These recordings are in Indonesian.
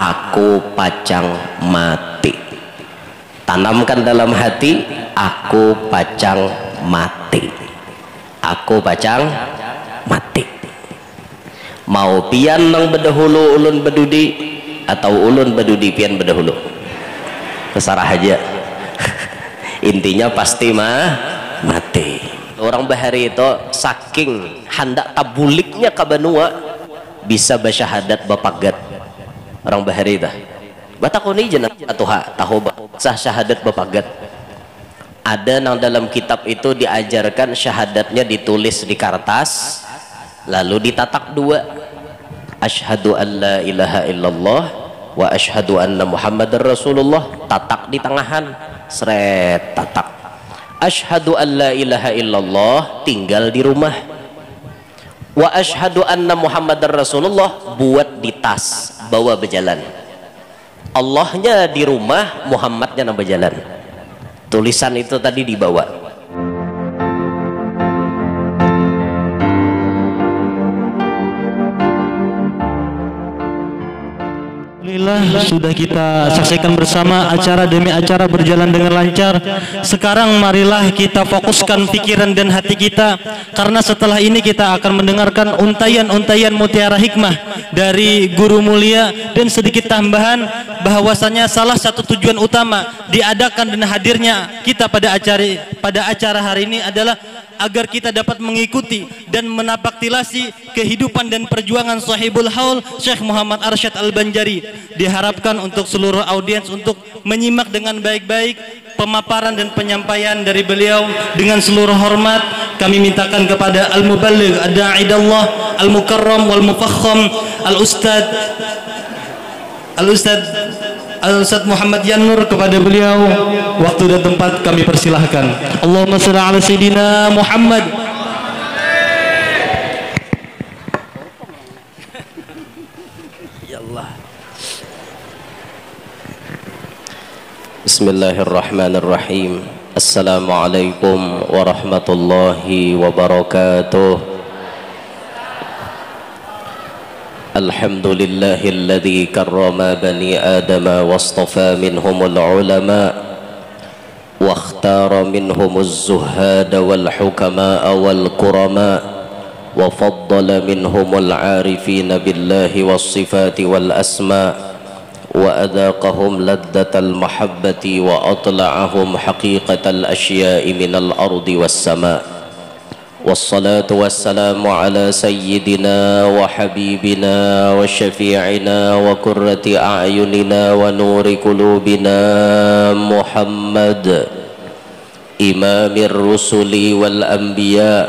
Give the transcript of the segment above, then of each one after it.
aku pacang mati. Tanamkan dalam hati, aku pacang mati. Aku pacang mati. Mau pian nang bedahulu ulun bedudi atau ulun bedudi pian bedahulu, terserah aja. Intinya pasti mati. Orang bahari itu saking hendak tabuliknya kabanua bisa bersyahadat bapagat. Orang bahari itu batakoni jenah atuha tahu sah syahadat bapagat. Ada nang dalam kitab itu diajarkan syahadatnya ditulis di kertas lalu ditatak dua, asyhadu an la ilaha illallah wa asyhadu anna muhammadar rasulullah, tatak di tangahan, seret tatak. Asyhadu an la ilaha illallah tinggal di rumah, wa asyhadu anna muhammadar rasulullah buat di tas bawa berjalan. Allahnya di rumah, Muhammadnya nang berjalan. Tulisan itu tadi dibawa. Alhamdulillah sudah kita saksikan bersama acara demi acara berjalan dengan lancar. Sekarang marilah kita fokuskan pikiran dan hati kita, karena setelah ini kita akan mendengarkan untayan-untayan mutiara hikmah dari guru mulia, dan sedikit tambahan bahwasanya salah satu tujuan utama diadakan dan hadirnya kita pada acara hari ini adalah agar kita dapat mengikuti dan menapaktilasi kehidupan dan perjuangan Sahibul Haul Syekh Muhammad Arsyad Al-Banjari. Diharapkan untuk seluruh audiens untuk menyimak dengan baik-baik pemaparan dan penyampaian dari beliau. Dengan seluruh hormat kami mintakan kepada Al-Muballigh Ad-Da'idallah Al-Mukarram Wal-Mufakham Al-Ustadz Muhammad Yanur, kepada beliau waktu dan tempat kami persilahkan. Allahumma shalli ala sayyidina Muhammad. Ya Allah. Bismillahirrahmanirrahim. Assalamualaikum warahmatullahi wabarakatuh. Alhamdulillahilladzi karrama bani adama wastafa minhumul ulama wa ikhtara minhumuz zuhada wal hukama wal qurama wa faddala minhumul arifina billahi was sifati wal asma wa adaqahum laddatal mahabbati wa atla'ahum haqiqatal asya'i minal ardi was sama'. والصلاة والسلام على سيدنا وحبيبنا وشفيعنا وقرة أعيننا ونور قلوبنا محمد إمام الرسل والأنبياء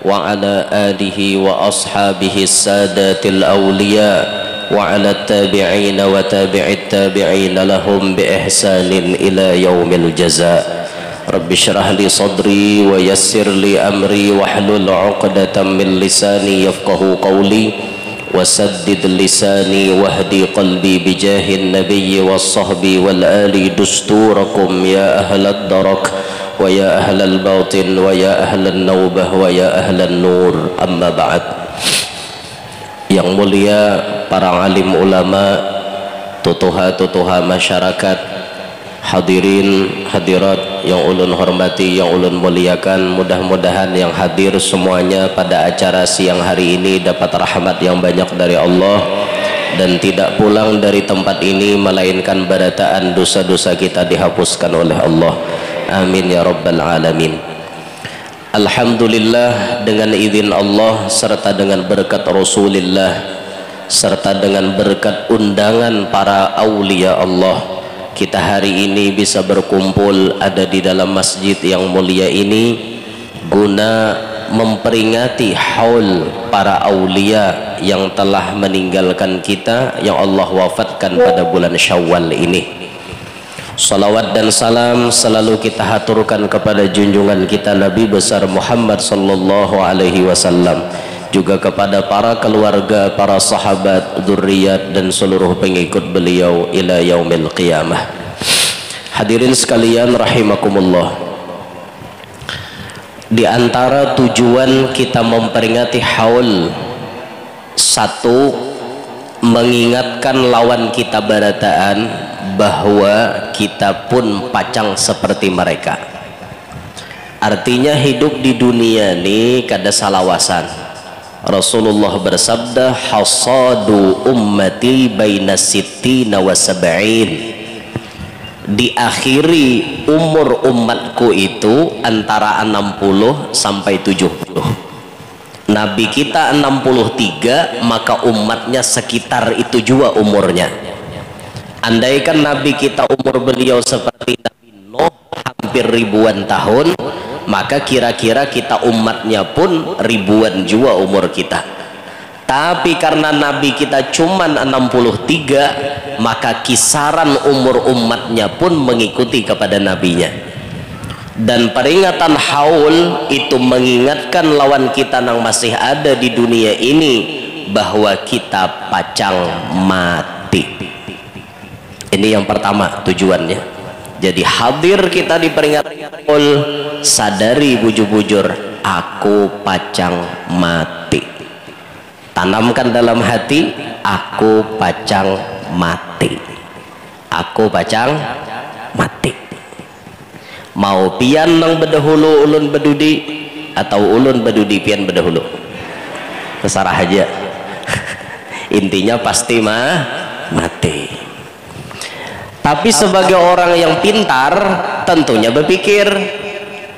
وعلى آله وأصحابه السادات الأولياء وعلى التابعين وتابع التابعين لهم بإحسان إلى يوم الجزاء. Rabbi syrah li sadri wa yassir li amri wahlul 'uqdatam min lisani yafqahu qawli wa saddid lisani wahdi qalbi bijahin nabiyyi was sahbi wal ali dusturakum ya ahlad darak wa ya ahlal batin wa ya ahlan nawbah wa ya ahlan nur. Amma ba'd. Yang mulia para alim ulama, tutuha-tutuha masyarakat, hadirin hadirat yang ulun hormati, yang ulun muliakan, mudah-mudahan yang hadir semuanya pada acara siang hari ini dapat rahmat yang banyak dari Allah dan tidak pulang dari tempat ini melainkan barataan dosa-dosa kita dihapuskan oleh Allah. Amin ya rabbal alamin. Alhamdulillah, dengan izin Allah serta dengan berkat Rasulullah serta dengan berkat undangan para aulia Allah, kita hari ini bisa berkumpul ada di dalam masjid yang mulia ini guna memperingati haul para aulia yang telah meninggalkan kita, yang Allah wafatkan pada bulan Syawal ini. Salawat dan salam selalu kita haturkan kepada junjungan kita Nabi besar Muhammad sallallahu alaihi wasallam, juga kepada para keluarga, para sahabat, dzurriyyat dan seluruh pengikut beliau ila yaumil qiyamah. Hadirin sekalian rahimakumullah, di antara tujuan kita memperingati haul, satu, mengingatkan lawan kita barataan bahwa kita pun pacang seperti mereka. Artinya hidup di dunia ini kada salawasan. Rasulullah bersabda, hasadu ummati baina sittina wa sab'in. Diakhiri umur umatku itu antara 60 sampai 70. Nabi kita 63, maka umatnya sekitar itu juga umurnya. Andaikan Nabi kita umur beliau seperti Nabi Nuh hampir ribuan tahun, maka kira-kira kita umatnya pun ribuan juga umur kita. Tapi karena Nabi kita cuman 63, maka kisaran umur umatnya pun mengikuti kepada nabinya. Dan peringatan haul itu mengingatkan lawan kita yang masih ada di dunia ini bahwa kita pacang mati. Ini yang pertama tujuannya. Jadi hadir kita diperingati haul, sadari bujur-bujur aku pacang mati. Tanamkan dalam hati, aku pacang mati. Aku pacang mati. Mau pian nang bedahulu ulun bedudi, atau ulun bedudi pian bedahulu, terserah aja. Intinya pasti mati. Tapi sebagai orang yang pintar tentunya berpikir,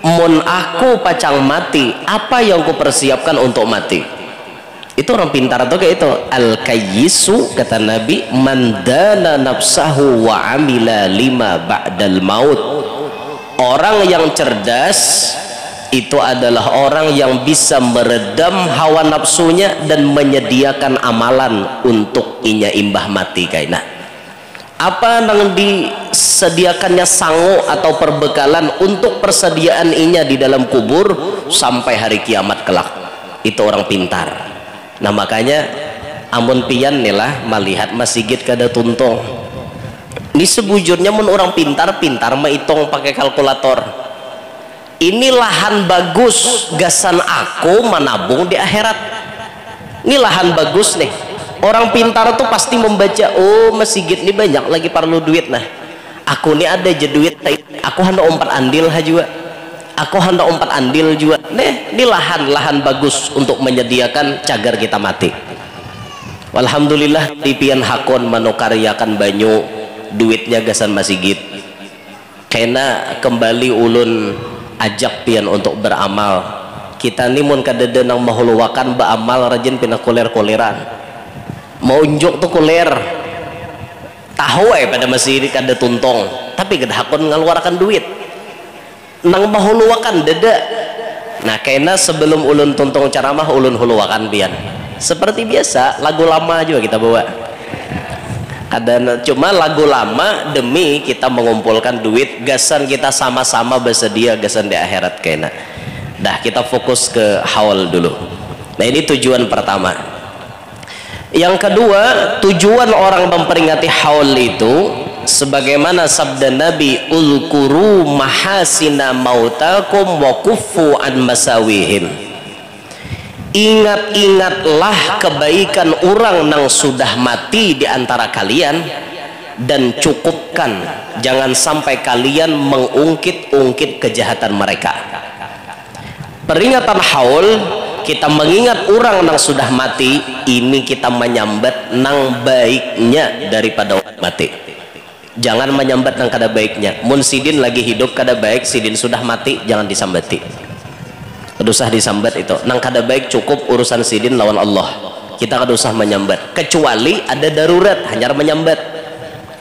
mun aku pacang mati, apa yang kupersiapkan untuk mati? Itu orang pintar atau kayak itu. Al-kayyisu kata Nabi, mandana nafsahu wa amila lima ba'dal maut. Orang yang cerdas itu adalah orang yang bisa meredam hawa nafsunya dan menyediakan amalan untuk inya imbah mati kaina. Apa yang disediakannya sangu atau perbekalan untuk persediaan inya di dalam kubur sampai hari kiamat kelak. Itu orang pintar. Nah makanya amun pian nih lah melihat masjid kada tuntung. Ini sebujurnya mun orang pintar menghitung pakai kalkulator. Ini lahan bagus, gasan aku menabung di akhirat. Ini lahan bagus nih. Orang pintar tuh pasti membaca, oh masjid ini banyak lagi perlu duit nah. Aku nih ada je duit, aku hendak 4 andil juga. Aku hendak 4 andil juga. Nih, ini lahan bagus untuk menyediakan cagar kita mati. Alhamdulillah di pian hakon manokaryakan banyu duitnya gasan masjid. Kena kembali ulun ajak pian untuk beramal. Kita nih mun kadede nang mahuluwakan beramal rajin pina kuler-kuleran. Mau unjuk tuh kuler. Tahu pada masjid kada tuntong, tapi kada hakon ngeluarkan duit. Nang mahuluwakan deda. Nah kena sebelum ulun tuntung ceramah ulun huluwakan pian. Seperti biasa lagu lama juga kita bawa. Cuma lagu lama demi kita mengumpulkan duit, gasan kita sama-sama bersedia gasan di akhirat kena. Dah kita fokus ke haul dulu. Nah ini tujuan pertama. Yang kedua, tujuan orang memperingati haul itu sebagaimana sabda Nabi, ulkuru mahasina mautakum wa kuffu an masawihim. Ingat-ingatlah kebaikan orang yang sudah mati di antara kalian dan cukupkan, jangan sampai kalian mengungkit-ungkit kejahatan mereka. Peringatan haul, kita mengingat orang yang sudah mati, ini kita menyambat nang baiknya daripada orang mati. Jangan menyambat nang kada baiknya. Mun sidin lagi hidup kada baik, sidin sudah mati jangan disambati. Kada usah disambat itu. Nang kada baik cukup urusan sidin lawan Allah. Kita kada usah menyambat. Kecuali ada darurat hanya menyambat.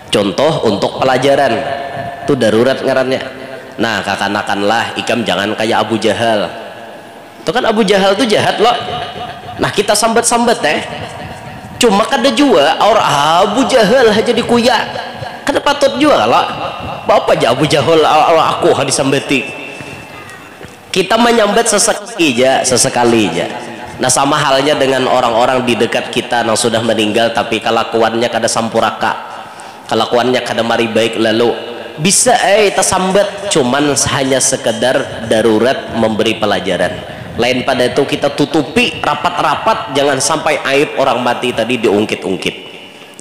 Contoh untuk pelajaran. Itu darurat ngarannya. Nah, kakanakanlah ikam jangan kayak Abu Jahal. Itu kan Abu Jahal tuh jahat loh. Nah, kita sambat-sambat Cuma kada jua orang Abu Jahal aja dikuyak. Kada patut juga kalau apa aja Abu Jahal aku disambati. Kita menyambat sesekali aja. Nah sama halnya dengan orang-orang di dekat kita yang sudah meninggal tapi kelakuannya kada sampuraka, kelakuannya kada mari baik, lalu bisa kita sambat, cuman hanya sekedar darurat memberi pelajaran. Lain pada itu kita tutupi rapat-rapat, jangan sampai aib orang mati tadi diungkit-ungkit.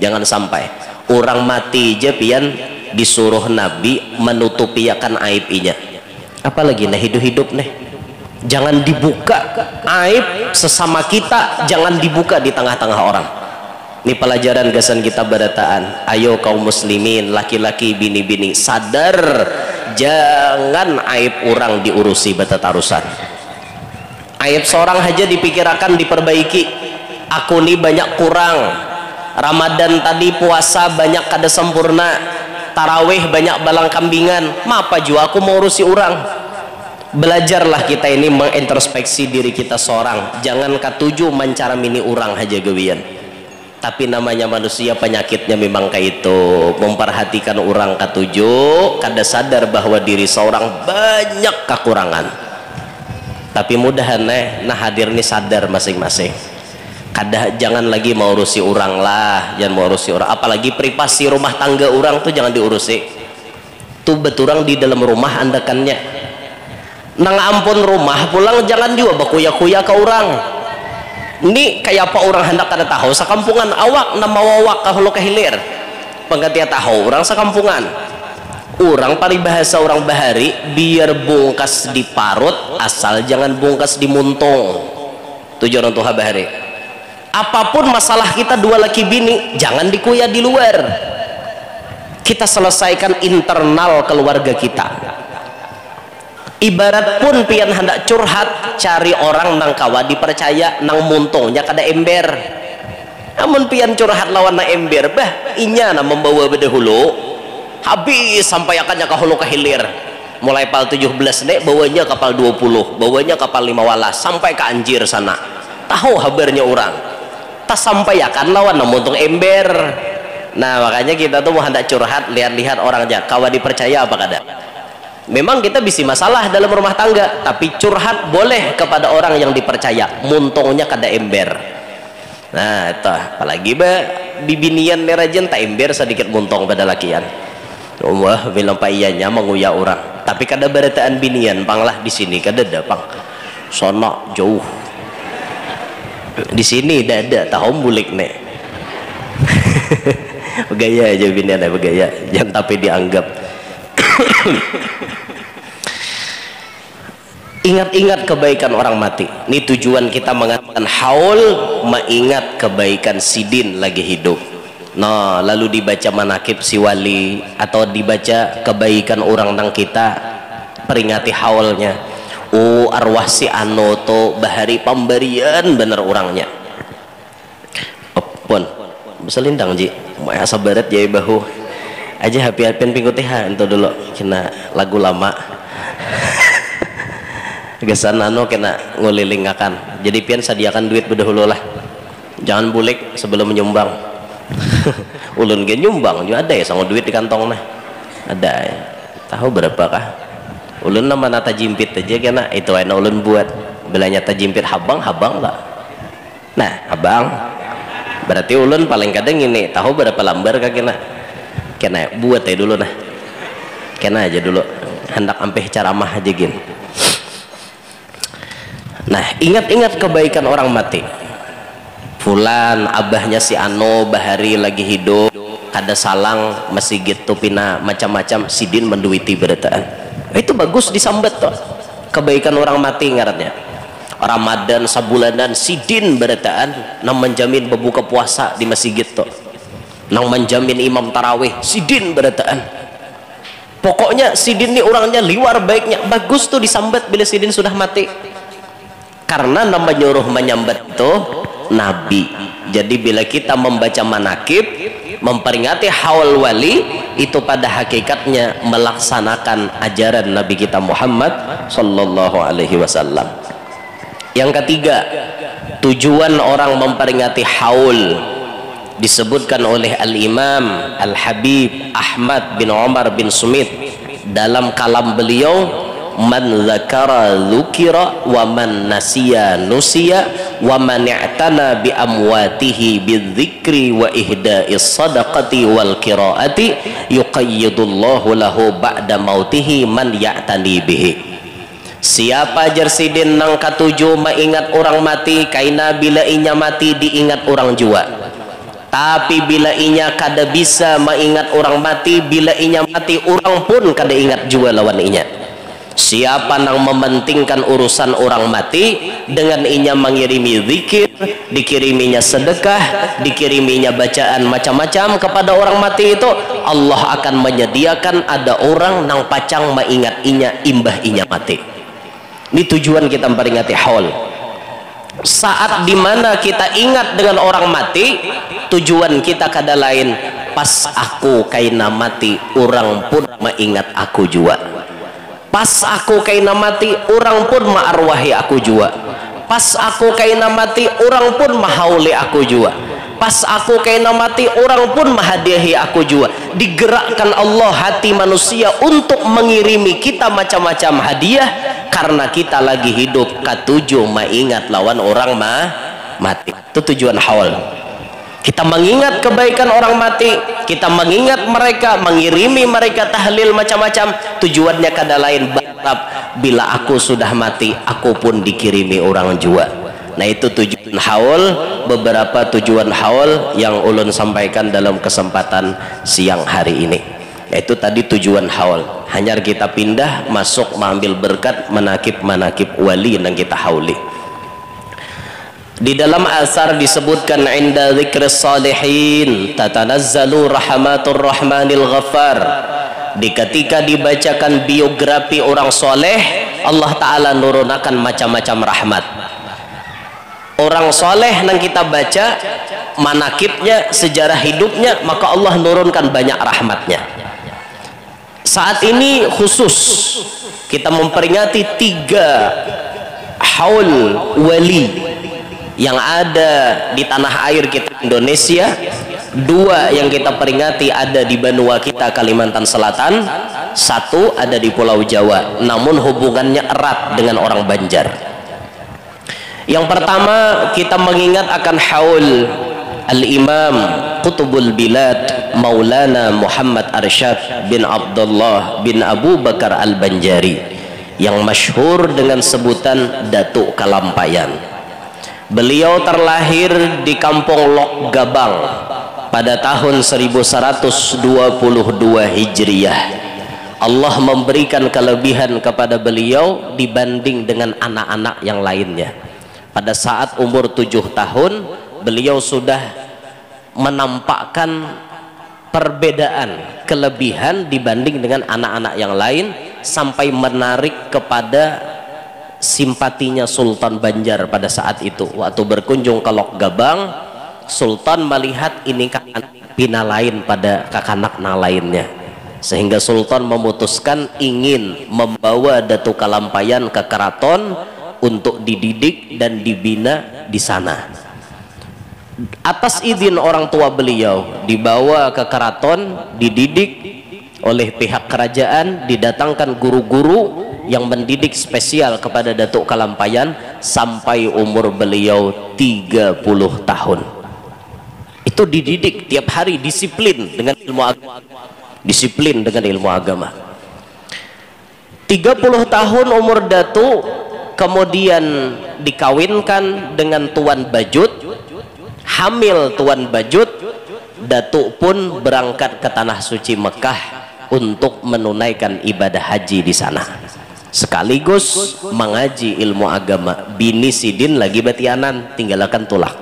Jangan sampai orang mati aja pian disuruh Nabi menutupi akan aibnya, apalagi nah hidup-hidup nih. Jangan dibuka aib sesama kita, jangan dibuka di tengah-tengah orang. Ini pelajaran gasan kita barataan. Ayo kaum muslimin, laki-laki, bini-bini, sadar jangan aib orang diurusi betatarusan. Aib seorang aja dipikirkan diperbaiki. Aku nih banyak kurang, Ramadan tadi puasa banyak kada sempurna, tarawih banyak balang kambingan, mapa jua aku mau urusi orang. Belajarlah kita ini mengintrospeksi diri kita seorang. Jangan katuju mencaramini orang aja gawian. Tapi namanya manusia penyakitnya memang kayak itu, memperhatikan orang katuju, kada sadar bahwa diri seorang banyak kekurangan. Tapi mudahan nah hadir nih sadar masing-masing. Kada jangan lagi mau urusi orang lah, jangan mau urusi orang. Apalagi privasi rumah tangga orang tuh jangan diurusi. Tuh beturang di dalam rumah andakannya. Nang ampun rumah pulang jangan juga bakuya-kuya ke orang. Ini kayak apa orang hendak kada tahu sakampungan awak nama wawak kahulu kehilir penggantia tahu orang sakampungan. Orang paribahasa orang bahari biar bungkas di parut asal jangan bungkas di muntung. Tujuh orang tuha bahari. Apapun masalah kita dua laki bini jangan dikuya di luar. Kita selesaikan internal keluarga kita. Ibarat pun pian hendak curhat cari orang nang kawa dipercaya nang muntungnya kada ember. Namun pian curhat lawan na ember bah inya na membawa bedahulu habis sampai akannya kahulu kahilir. Mulai pal 17 nek bawanya kapal 20, bawanya kapal 5 walas sampai ke Anjir sana. Tahu habarnya orang. Tak sampai akan lawan na muntung ember. Nah makanya kita tuh mau hendak curhat lihat-lihat orang aja kawa dipercaya apa kada. Memang kita bisa masalah dalam rumah tangga, tapi curhat boleh kepada orang yang dipercaya, muntungnya kada ember. Nah itu apalagi bibinian nerajan tak ember sedikit muntung pada lakian. Wah bilang pak iyanya menguya orang, tapi kada berataan binian panglah di sini kada ada pang, sono jauh. Di sini dah ada tahu bulik nek. Begaya aja binian begaya, jangan tapi dianggap. Ingat-ingat kebaikan orang mati. Ini tujuan kita mengatakan haul, mengingat kebaikan sidin lagi hidup. Nah, lalu dibaca manakib si wali atau dibaca kebaikan orang nang kita, peringati haulnya. Oh, arwah si anu to bahari pemberian bener orangnya. Pun, beselindang ji, mau sabaret jai bahu. Aja happy-happy pingutihan itu dulu kena lagu lama. Gesan anu kena ngulilingakan. Jadi pian sadiakan duit bedahulu lah. Jangan bulik sebelum menyumbang. Ulun ge nyumbang juga ada ya sama duit di kantong nah. Ada ya. Tahu berapakah? Ulun nama nata jimpit aja kena itu ena ulun buat. Belanya ta jimpit habang lah. Nah, habang. Berarti ulun paling kadang ini tahu berapa lambar kah kena buat ya dulu nah. Kena aja dulu. Hendak ampeh caramah aja gin. Nah, ingat-ingat kebaikan orang mati. Fulan abahnya si Ano bahari lagi hidup kada salang masih gitu pina macam-macam sidin menduiti berataan. Itu bagus disambat toh. Kebaikan orang mati ngarannya. Ramadan sabulanan sidin berataan nang menjamin berbuka puasa di masjid toh. Nang menjamin imam tarawih sidin berataan. Pokoknya sidin ini orangnya liwar baiknya, bagus tuh disambat bila sidin sudah mati. Karena nama nyuruh menyambat itu Nabi. Jadi bila kita membaca manakib, memperingati haul wali, itu pada hakikatnya melaksanakan ajaran Nabi kita Muhammad sallallahu alaihi wasallam. Yang ketiga, tujuan orang memperingati haul disebutkan oleh Al-Imam Al-Habib Ahmad bin Umar bin Sumit dalam kalam beliau, man dzakara dzukira wa man nasiya nusiya wa man i'tana bi amwatihi bidzikri wa ihda'is sadaqati wal qiraati yuqayyidullahu lahu ba'da mautihi man ya'tani bihi. Siapa jersidin nang katuju mengingat orang mati, kaina bila inya mati diingat orang jua. Tapi bila inya kada bisa mengingat orang mati, bila inya mati orang pun kada ingat jua lawan inya. Siapa yang mementingkan urusan orang mati dengan inya mengirimi zikir, dikiriminya sedekah, dikiriminya bacaan macam-macam kepada orang mati, itu Allah akan menyediakan ada orang nang pacang mengingat inya imbah inya mati. Ini tujuan kita memperingati haul. Saat dimana kita ingat dengan orang mati, tujuan kita kada lain, pas aku kaina mati orang pun mengingat aku jua. Pas aku kaina mati orang pun ma'arwahi aku jua. Pas aku kaina mati orang pun mahauli aku jua. Pas aku kaina mati orang pun mahadiahi aku jua. Digerakkan Allah hati manusia untuk mengirimi kita macam-macam hadiah karena kita lagi hidup katuju mengingat lawan orang mati. Itu tujuan haul. Kita mengingat kebaikan orang mati, kita mengingat mereka, mengirimi mereka tahlil macam-macam. Tujuannya kada lain, bila aku sudah mati aku pun dikirimi orang jua. Nah itu tujuan haul, beberapa tujuan haul yang ulun sampaikan dalam kesempatan siang hari ini. Yaitu tadi tujuan haul. Hanya kita pindah masuk mengambil berkat manakib wali yang kita hauli. Di dalam asar disebutkan inda dzikris salihin tatanazzalu rahmatur rahmanil ghaffar. Ketika dibacakan biografi orang soleh, Allah Ta'ala nurunakan macam-macam rahmat. Orang soleh yang kita baca manakibnya, sejarah hidupnya, maka Allah nurunkan banyak rahmatnya. Saat ini khusus kita memperingati 3 haul wali yang ada di tanah air kita Indonesia. 2 yang kita peringati ada di benua kita Kalimantan Selatan, 1 ada di Pulau Jawa, namun hubungannya erat dengan orang Banjar. Yang pertama kita mengingat akan haul Al-Imam Qutbul Bilad Maulana Muhammad Arsyad bin Abdullah bin Abu Bakar Al-Banjari yang masyhur dengan sebutan Datuk Kalampayan. Beliau terlahir di kampung Lok Gabang pada tahun 1122 Hijriah. Allah memberikan kelebihan kepada beliau dibanding dengan anak-anak yang lainnya. Pada saat umur 7 tahun beliau sudah menampakkan perbedaan kelebihan dibanding dengan anak-anak yang lain, sampai menarik kepada simpatinya Sultan Banjar pada saat itu. Waktu berkunjung ke Lok Gabang, Sultan melihat ini kakak pina lain pada kakanak lainnya, sehingga Sultan memutuskan ingin membawa Datuk Kalampayan ke keraton untuk dididik dan dibina di sana. Atas izin orang tua beliau dibawa ke keraton, dididik oleh pihak kerajaan, didatangkan guru-guru yang mendidik spesial kepada Datuk Kalampayan sampai umur beliau 30 tahun. Itu dididik tiap hari, disiplin dengan ilmu agama. Disiplin dengan ilmu agama. 30 tahun umur Datuk, kemudian dikawinkan dengan Tuan Bajut, hamil Tuan Bajut. Datuk pun berangkat ke tanah suci Mekah untuk menunaikan ibadah haji di sana, sekaligus mengaji ilmu agama. Bini sidin lagi batianan, tinggalkan tulak.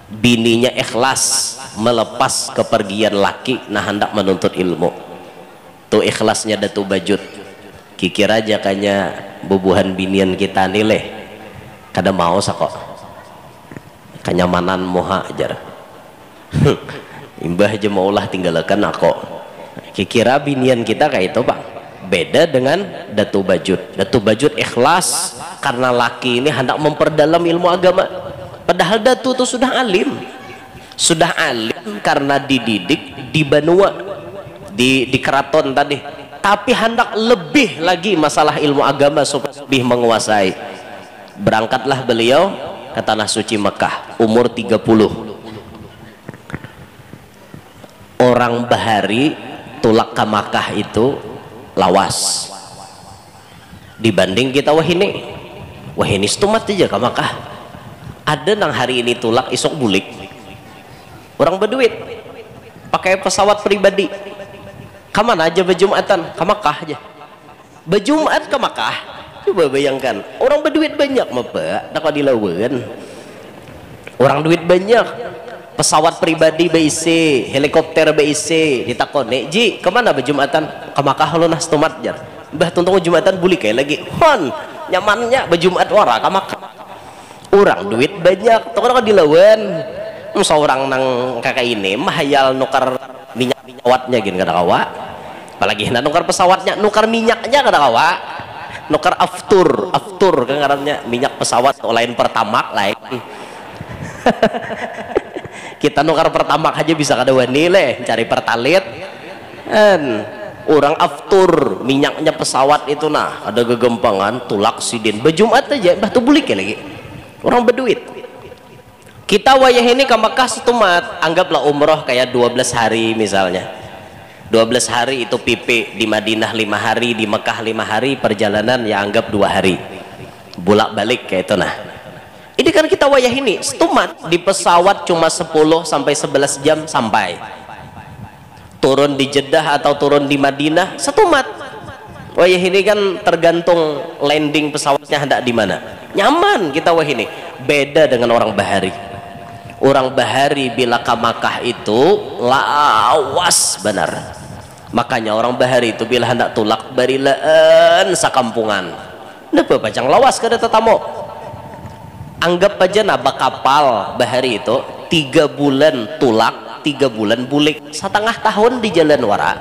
Bininya ikhlas melepas kepergian laki nah hendak menuntut ilmu. Tuh ikhlasnya Datuk Bajut. Kikir aja kayaknya bubuhan binian kita nilai kada mau sakok kenyamanan moha ajar. Imbah aja maulah tinggalkan aku. Kikira binian kita kayak itu Pak. Beda dengan Datuk Bajut. Datuk Bajut ikhlas karena laki ini hendak memperdalam ilmu agama. Padahal Datuk itu sudah alim. Sudah alim karena dididik di benua, di keraton tadi. Tapi hendak lebih lagi masalah ilmu agama supaya lebih menguasai. Berangkatlah beliau ke tanah suci Mekah umur 30. Orang bahari tulak ke Makkah itu lawas dibanding kita wahini stumat aja ke Makkah. Ada nang hari ini tulak isok bulik, Orang berduit pakai pesawat pribadi kemana aja berjumatan, ke Makkah aja berjumat ke Makkah. Coba bayangkan, orang berduit banyak mah Pak, tak dilawan. Orang duit banyak, pesawat pribadi BIC, helikopter BIC, ditakone, ji kemana berjumatan? Ke Makkah lo nas tomat jar. Bah tuntung jumatan buli kayak lagi, hon nyamannya berjumat wara ke Makkah. Orang duit banyak, tak orang dilawan. Seorang nang kakak ini mahayal nukar minyak pesawatnya gini kada kawa, apalagi nukar pesawatnya, nukar minyaknya kada kawa, nukar aftur kan karena minyak pesawat lain pertamak lain. Kita nukar pertamak aja bisa kada wani leh cari pertalit kan, orang aftur minyaknya pesawat itu nah ada gegempangan tulak sidin berjumat aja bah tuh bulik ya lagi orang berduit. Kita wayah ini ke Makkah setumat, anggaplah umroh kayak 12 hari misalnya, 12 hari itu pipi, di Madinah 5 hari, di Makkah 5 hari, perjalanan ya anggap 2 hari bolak balik kayak itu. Nah ini kan kita wayah ini setumat, di pesawat cuma 10 sampai 11 jam sampai, turun di Jeddah atau turun di Madinah setumat. Wayah ini kan tergantung landing pesawatnya hendak di mana, nyaman kita wayah ini. Beda dengan orang bahari. Orang bahari bila ke Makkah itu lawas benar. Makanya orang bahari itu bila hendak tulak barilaan sakampungan. Napa pacang lawas kada tetamu. Anggap aja nabak kapal bahari itu 3 bulan tulak, 3 bulan bulik, 1/2 tahun di jalan wara.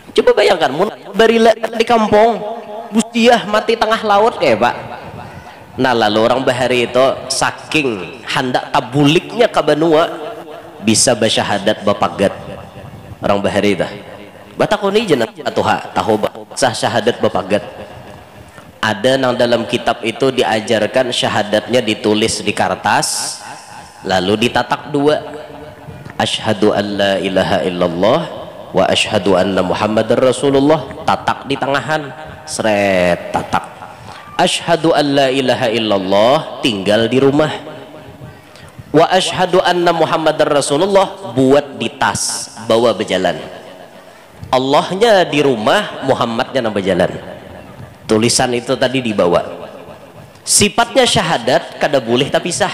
Coba bayangkan mun barilaan di kampung, bustiah mati tengah laut kayak Pak. Nah lalu orang bahari itu saking hendak tabuliknya ke benua bisa bersyahadat bapagat orang bahari itu batakuni jenah atuha tahu sah syahadat bapagat. Ada nang dalam kitab itu diajarkan syahadatnya ditulis di kertas lalu ditatak 2, asyhadu an la ilaha illallah wa asyhadu anna muhammadar rasulullah, tatak di tangahan seret tatak. Asyhadu an la ilaha illallah tinggal di rumah, wa asyhadu anna muhammadar rasulullah buat di tas bawa berjalan. Allahnya di rumah, Muhammadnya nang berjalan. Tulisan itu tadi dibawa. Sifatnya syahadat kada boleh tapi sah.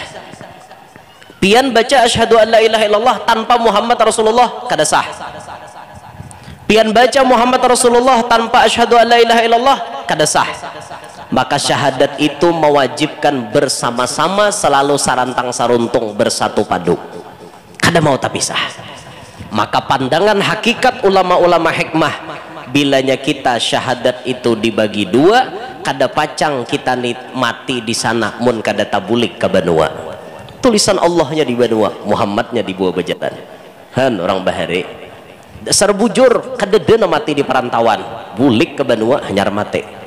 Pian baca asyhadu an la ilaha illallah tanpa Muhammad Rasulullah kada sah. Pian baca Muhammad Rasulullah tanpa asyhadu an la ilaha illallah kada sah. Maka syahadat itu mewajibkan bersama-sama selalu sarantang saruntung bersatu padu kada mau tak pisah. Maka pandangan hakikat ulama-ulama hikmah bilanya kita syahadat itu dibagi 2 kada pacang kita mati di sana mun kada tabulik ke benua. Tulisan Allahnya di benua, Muhammadnya di buah berjalan. Han orang bahari dasar bujur kada dena mati di perantauan bulik ke benua hanyar mati.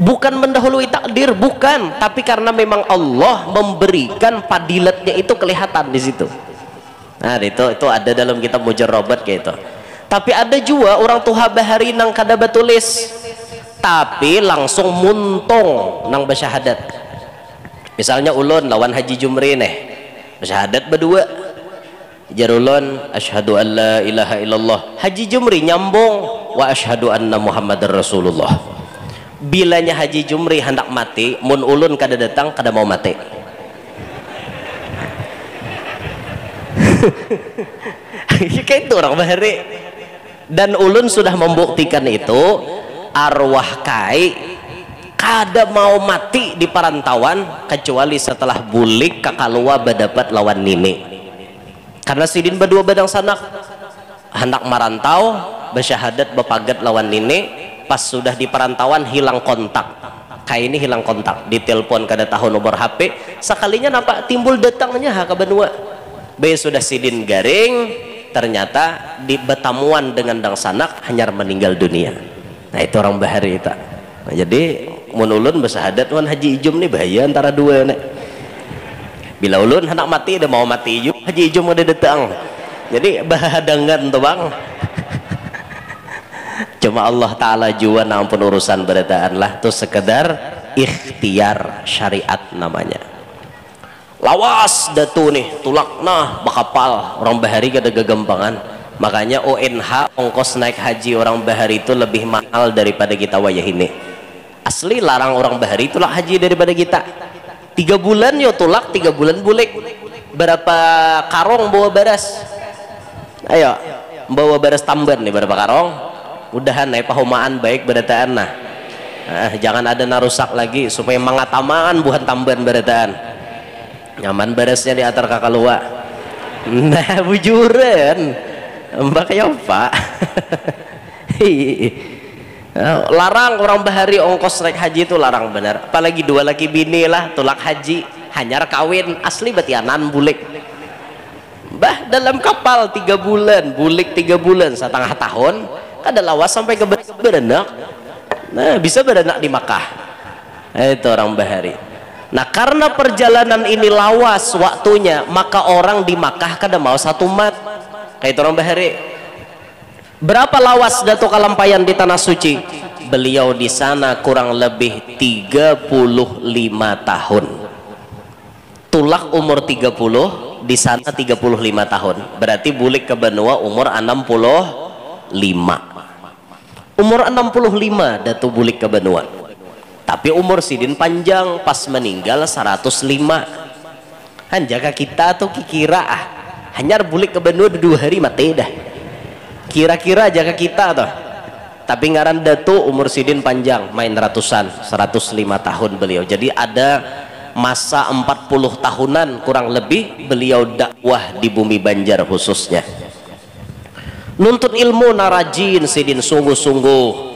Bukan mendahului takdir, bukan, tapi karena memang Allah memberikan padilatnya itu kelihatan di situ. Nah itu ada dalam kitab Mujarrabat kayak itu. Tapi ada juga orang tuha bahari nang kada batulis tapi langsung muntung nang bersyahadat. Misalnya ulun lawan Haji Jumri nih bersyahadat berdua, jarulun asyhadu an la ilaha illallah, Haji Jumri nyambung wa asyhadu anna muhammadar rasulullah. Bilanya Haji Jumri hendak mati, mun ulun kada datang kada mau mati. Kayak itu orang bahari. Dan ulun sudah membuktikan itu, arwah kai kada mau mati di perantauan kecuali setelah bulik kakalua berdapat lawan nini. Karena sidin berdua badang sanak hendak marantau bersyahadat bepagat lawan nini. Pas sudah di perantauan hilang kontak, kayak ini hilang kontak, ditelepon kada tahu nomor HP, sekalinya nampak timbul datangnya ke benua. Be sudah sidin garing, ternyata di betamuan dengan dang sanak hanyar meninggal dunia. Nah itu orang bahari itu. Nah, jadi mun ulun bersyahadat wan Haji Ijum nih bahaya antara 2 nih. Bila ulun hendak mati udah mau mati Ijum, Haji Ijum ada datang. Jadi bahadangan tuh bang. Cuma Allah Ta'ala jua nampun urusan beradaan lah tuh sekedar ikhtiar syariat namanya. lawas datu nih tulak nah bakapal orang bahari kada gagampangan. Makanya ONH ongkos naik haji orang bahari itu lebih mahal daripada kita wayah ini. Asli larang orang bahari tulak haji daripada kita. 3 bulan yo tulak, 3 bulan bulik. Berapa karong bawa beras? Ayo bawa beras tamban nih berapa karong? Udahan naik pahomaan baik berataan nah. Jangan ada narusak lagi supaya mangatamaan buhan tamban berataan. Nyaman berasnya di atar kakak luar. Nah bujuran mbak ya pak. Larang orang bahari ongkos naik haji itu larang benar. Apalagi 2 laki bini lah tulak haji hanyar kawin asli batianan bulik. Bah dalam kapal 3 bulan bulik 3 bulan setengah tahun kada lawas sampai ke berenak. Nah bisa berenak di Makkah. Itu orang bahari. Nah karena perjalanan ini lawas waktunya maka orang di Makkah kada mau satu mat kayak orang bahari. Berapa lawas Datuk Kalampayan di tanah suci? Beliau di sana kurang lebih 35 tahun. Tulak umur 30, di sana 35 tahun. Berarti bulik ke benua umur 65. Umur 65 Datuk bulik ke benua. Tapi umur sidin panjang pas meninggal 105. Hanjaka kita tuh kira hanyar bulik ke benua 2 hari mati dah. Kira-kira jaga kita tuh. Tapi ngaran Datu umur sidin panjang main ratusan 105 tahun beliau. Jadi ada masa 40 tahunan kurang lebih beliau dakwah di bumi Banjar khususnya. Nuntut ilmu narajin sidin sungguh-sungguh.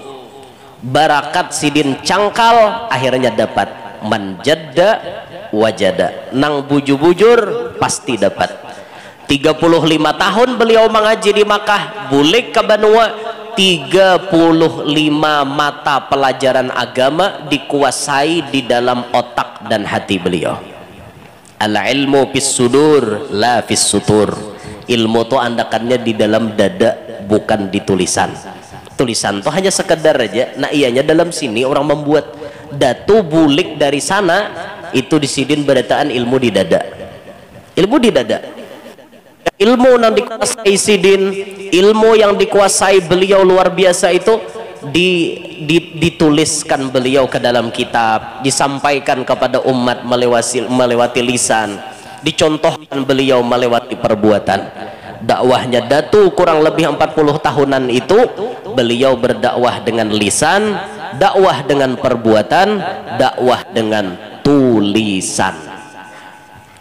Barakat sidin cangkal akhirnya dapat manjadda wajada. Nang bujur-bujur pasti dapat. 35 tahun beliau mengaji di Makkah, bulik ke benua. 35 mata pelajaran agama dikuasai di dalam otak dan hati beliau. Al-ilmu fis sudur la fis sutur. Ilmu itu andakannya di dalam dada bukan di tulisan. Tulisan itu hanya sekedar aja. Nah ianya dalam sini orang membuat. Datu bulik dari sana itu disidin berataan ilmu di dada. Ilmu di dada. Ilmu yang dikuasai sidin, ilmu yang dikuasai beliau luar biasa itu dituliskan beliau ke dalam kitab, disampaikan kepada umat melewati lisan, dicontohkan beliau melewati perbuatan. Dakwahnya Datu kurang lebih 40 tahunan itu beliau berdakwah dengan lisan, dakwah dengan perbuatan, dakwah dengan tulisan.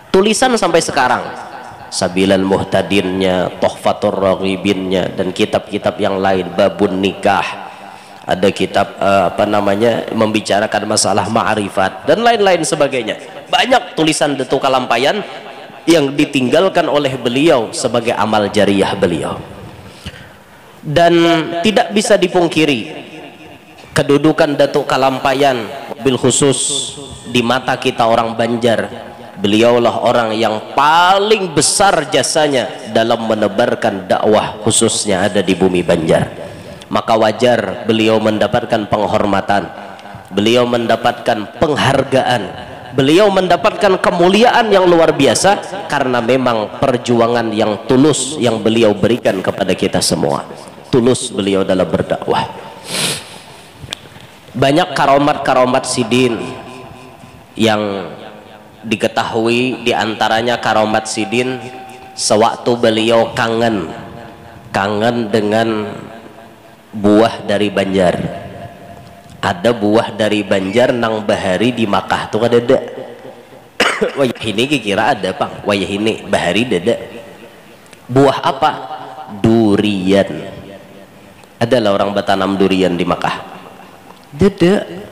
Tulisan sampai sekarang. Sabilal Muhtadinnya, Tuhfatur Raghibinnya, dan kitab-kitab yang lain, Babun Nikah, ada kitab membicarakan masalah ma'rifat dan lain-lain sebagainya. Banyak tulisan Datuk Kalampayan yang ditinggalkan oleh beliau sebagai amal jariyah beliau. Dan tidak bisa dipungkiri kedudukan Datuk Kalampayan bil khusus di mata kita orang Banjar. Beliaulah orang yang paling besar jasanya dalam menebarkan dakwah khususnya ada di bumi Banjar. Maka wajar beliau mendapatkan penghormatan, beliau mendapatkan penghargaan, beliau mendapatkan kemuliaan yang luar biasa karena memang perjuangan yang tulus yang beliau berikan kepada kita semua. Tulus beliau dalam berdakwah. Banyak karomat-karomat sidin yang diketahui, diantaranya karomat sidin sewaktu beliau kangen dengan buah dari Banjar. Ada buah dari Banjar nang bahari di Makkah tuh ada wayah ini kira ada pang wayah ini bahari dada. Buah apa? Durian. Adalah orang bertanam durian di Makkah. Dada.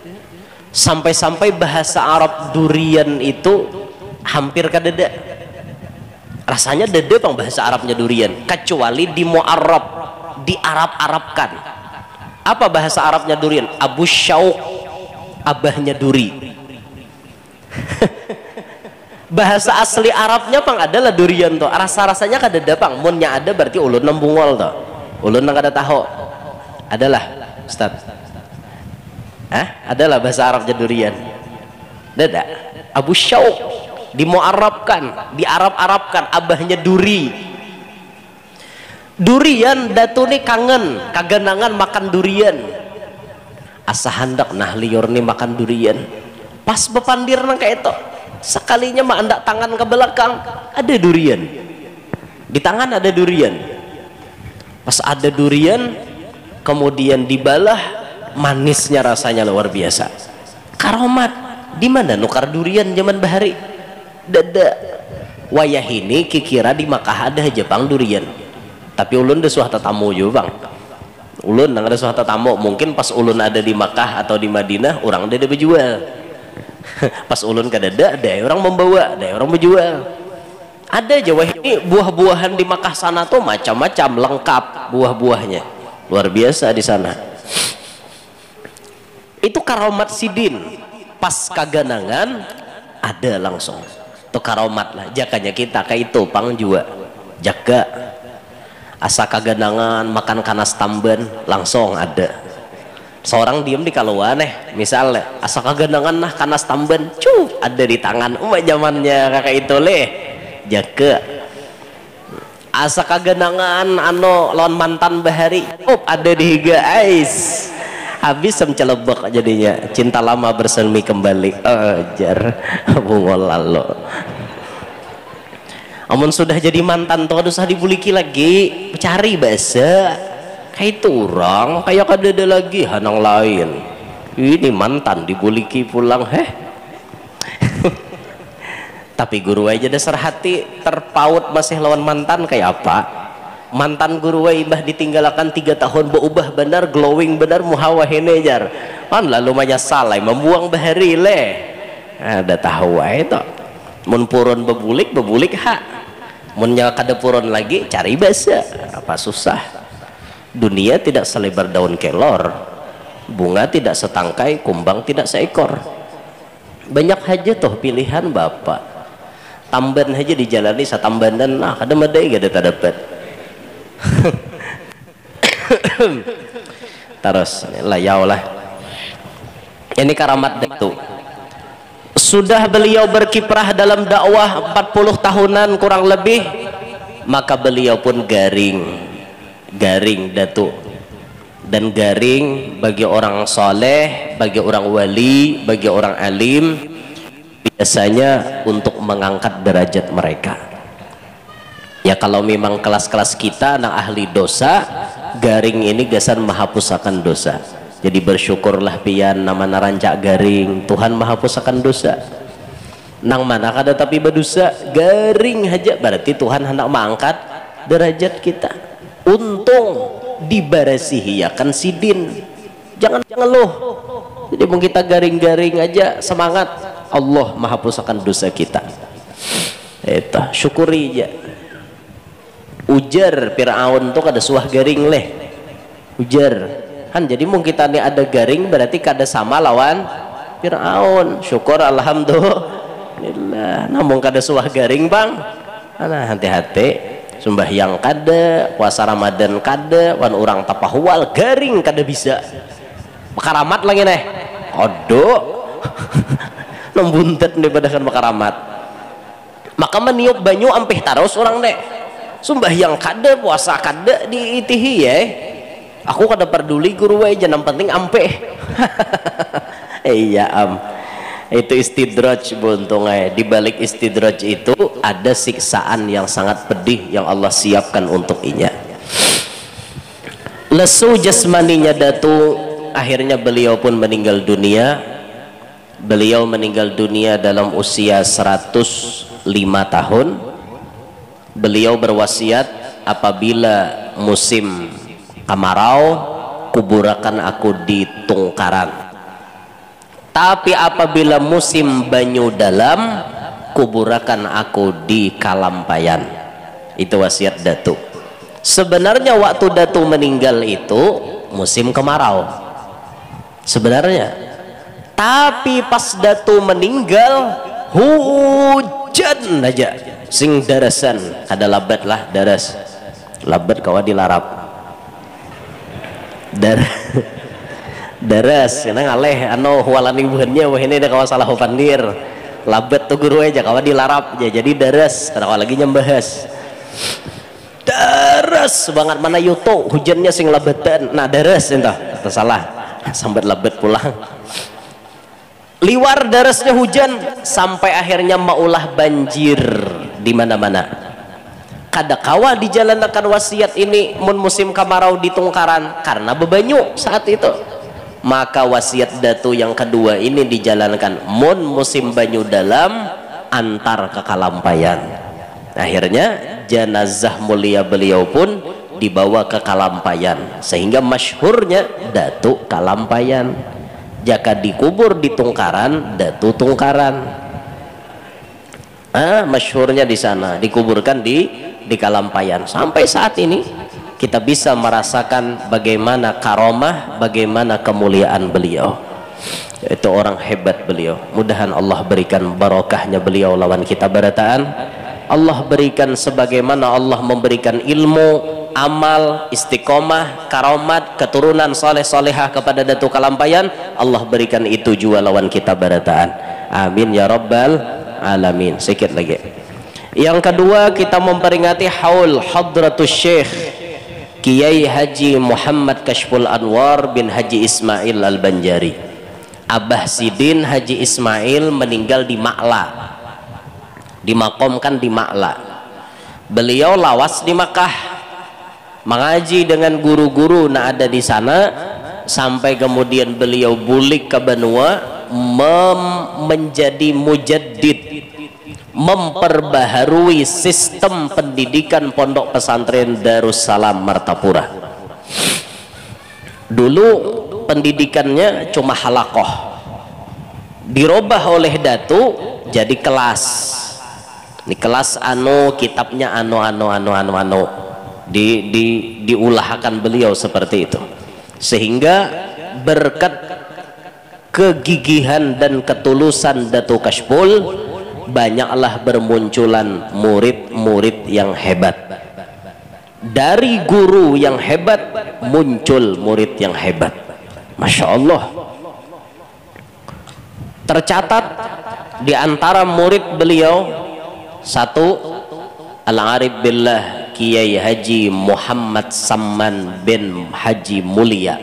Sampai-sampai bahasa Arab durian itu hampir kadada. Rasanya dada pang bahasa Arabnya durian, kecuali di Mu'arrab, di Arab-Arabkan. Apa bahasa Arabnya durian? Abu Syauq, abahnya duri. Bahasa asli Arabnya pang adalah durian tuh. Rasa-rasanya kadada pang, munnya ada berarti ulun nembungol tuh. Ulun nang kada tahu. Adalah, Ustaz. Adalah bahasa Arabnya durian. Dada Abu Syauq dimuarabkan, diarab-arabkan, abahnya duri. Durian datu nih kangen kagenangan makan durian, asa hendak nah liur nih makan durian, pas bepandir nang kayak itu sekalinya mah andak tangan ke belakang ada durian, di tangan ada durian, pas ada durian kemudian dibalah, manisnya rasanya luar biasa. Karomat di mana nukar durian zaman bahari dada wayah ini kikira di Makkah ada Jepang durian, tapi ulun ada suah tetamu juga bang, ulun nang ada suah tetamu, mungkin pas ulun ada di Makkah atau di Madinah orang ada berjual pas ulun kadada ada orang membawa, ada orang berjual. Ada Jawa ini buah-buahan di Makkah sana tuh macam-macam lengkap buah-buahnya, luar biasa di sana. Itu karomat sidin, pas kaganangan ada langsung itu karomat lah. Jakanya kita kayak itu pang juga jaga asa kaganangan makan kanas tamban langsung ada seorang diem di kaluan misalnya asa kaganangan nah kanas tamban ada di tangan zamannya kakak itu leh jaga asa kaganangan ano lawan mantan bahari ada di higa ais habis semcelebek jadinya cinta lama bersemi kembali ajar bungol lalu amun sudah jadi mantan tuh usah dibuliki lagi cari bahasa kayak itu orang kayak kadada lagi hanang lain ini mantan dibuliki pulang tapi guru aja dasar hati terpaut masih lawan mantan kayak apa. Mantan guru mbah ditinggalkan 3 tahun berubah benar glowing benar muhawah ini jar kan lalu manya salah membuang bahari leh ada tahu itu mun purun bebulik hak mun kada purun lagi cari bahasa apa susah. Dunia tidak selebar daun kelor, bunga tidak setangkai, kumbang tidak seekor. Banyak aja tuh pilihan bapak, tamban aja dijalani satambanan nah kada madai kada dapat terus layau lah. Ini karamat itu sudah beliau berkiprah dalam dakwah 40 tahunan kurang lebih, maka beliau pun garing datu, dan garing bagi orang soleh, bagi orang wali, bagi orang alim biasanya untuk mengangkat derajat mereka. Ya kalau memang kelas-kelas kita anak ahli dosa, garing ini gasan mahapusakan dosa. Jadi bersyukurlah pian nama narancak garing, Tuhan mahapusakan dosa. Nang mana kada tapi berdosa, garing aja berarti Tuhan hendak mengangkat derajat kita. Untung dibarasihi ya kan sidin. Jangan ngeluh. Jadi mau kita garing-garing aja semangat, Allah mahapusakan dosa kita. Eta syukuri aja. Ujar Fir'aun tuh kada suah garing leh ujar kan, jadi mungkin kita nih ada garing berarti kada sama lawan Fir'aun. Syukur alhamdulillah, namun kada suah garing bang nah hati-hati sembahyang kada, puasa Ramadan kada, wan orang tapahwal garing kada bisa makaramat lagi nih kodok nombuntet nih badakan makaramat, maka meniup banyu ampih taros orang deh sembahyang kada, puasa kada diitihi ya. Aku kada peduli guru wae jangan penting ampe. Iya itu istidraj buntung di balik istidraj itu ada siksaan yang sangat pedih yang Allah siapkan untuk inya. Lesu jasmaninya datu, akhirnya beliau pun meninggal dunia. Beliau meninggal dunia dalam usia 105 tahun. Beliau berwasiat, apabila musim kemarau kuburakan aku di Tungkaran, tapi apabila musim banyu dalam kuburakan aku di Kalampayan. Itu wasiat datu. Sebenarnya waktu datu meninggal itu musim kemarau sebenarnya, tapi pas datu meninggal hujan aja sing darasan kada labat lah daras labat kawa dilarap daras karena ngaleh anu walani buhannya wah ini ada kawa salah pandir labet tuh guru aja kawan dilarap aja jadi deres karena lagi nyembahas deres banget mana yuto hujannya sing labetan nah deres entah salah sambat labet pulang liwar deresnya hujan sampai akhirnya maulah banjir di mana-mana kada kawa dijalankan wasiat ini mun musim kemarau di Tungkaran karena bebanyu saat itu maka wasiat datu yang kedua ini dijalankan mun musim banyu dalam antar ke Kalampayan. Akhirnya jenazah mulia beliau pun dibawa ke Kalampayan sehingga masyhurnya Datu Kalampayan. Jika dikubur di Tungkaran, Datu Tungkaran. Masyhurnya di sana, dikuburkan di Kalampayan. Sampai saat ini kita bisa merasakan bagaimana karomah, bagaimana kemuliaan beliau. Itu orang hebat beliau. Mudahan Allah berikan barokahnya beliau lawan kita barataan. Allah berikan sebagaimana Allah memberikan ilmu, amal, istiqomah, karomat, keturunan soleh solehah kepada Datu Kalampayan. Allah berikan itu juga lawan kita barataan. Amin ya rabbal alamin. Sedikit lagi. Yang kedua kita memperingati haul hadratus syekh Kiai Haji Muhammad Kashful Anwar bin Haji Ismail Al-Banjari. Abah Sidin Haji Ismail meninggal di Ma'la, dimakamkan di Ma'la. Beliau lawas di Makkah, mengaji dengan guru-guru yang ada di sana sampai kemudian beliau bulik ke benua menjadi mujaddid, memperbaharui sistem pendidikan pondok pesantren Darussalam Martapura. Dulu pendidikannya cuma halakoh, dirubah oleh Datu jadi kelas. Ini kelas kitabnya diulahkan beliau seperti itu, sehingga berkat kegigihan dan ketulusan Datu Kashful banyaklah bermunculan murid-murid yang hebat. Dari guru yang hebat muncul murid yang hebat. Masya Allah. Tercatat di antara murid beliau satu Al-Arif Billah Kiai Haji Muhammad Samman bin Haji Mulia,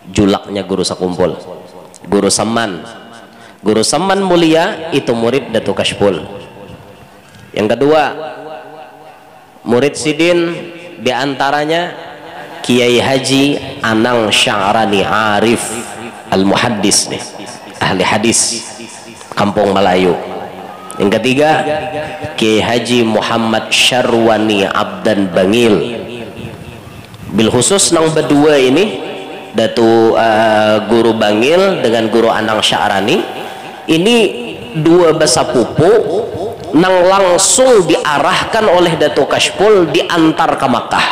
julaknya guru sekumpul, guru Samman. Guru Saman Mulia itu murid Datu Kashful. Yang kedua murid Sidin diantaranya Kiai Haji Anang Sya'rani Arif Al-Muhaddis nih, ahli hadis Kampung Melayu. Yang ketiga Kiai Haji Muhammad Syarwani Abdan Bangil. Bil khusus nang berdua ini Datu guru Bangil dengan guru Anang Sya'rani ini dua besapupu nang langsung diarahkan oleh Datu Kashful diantar ke Makkah.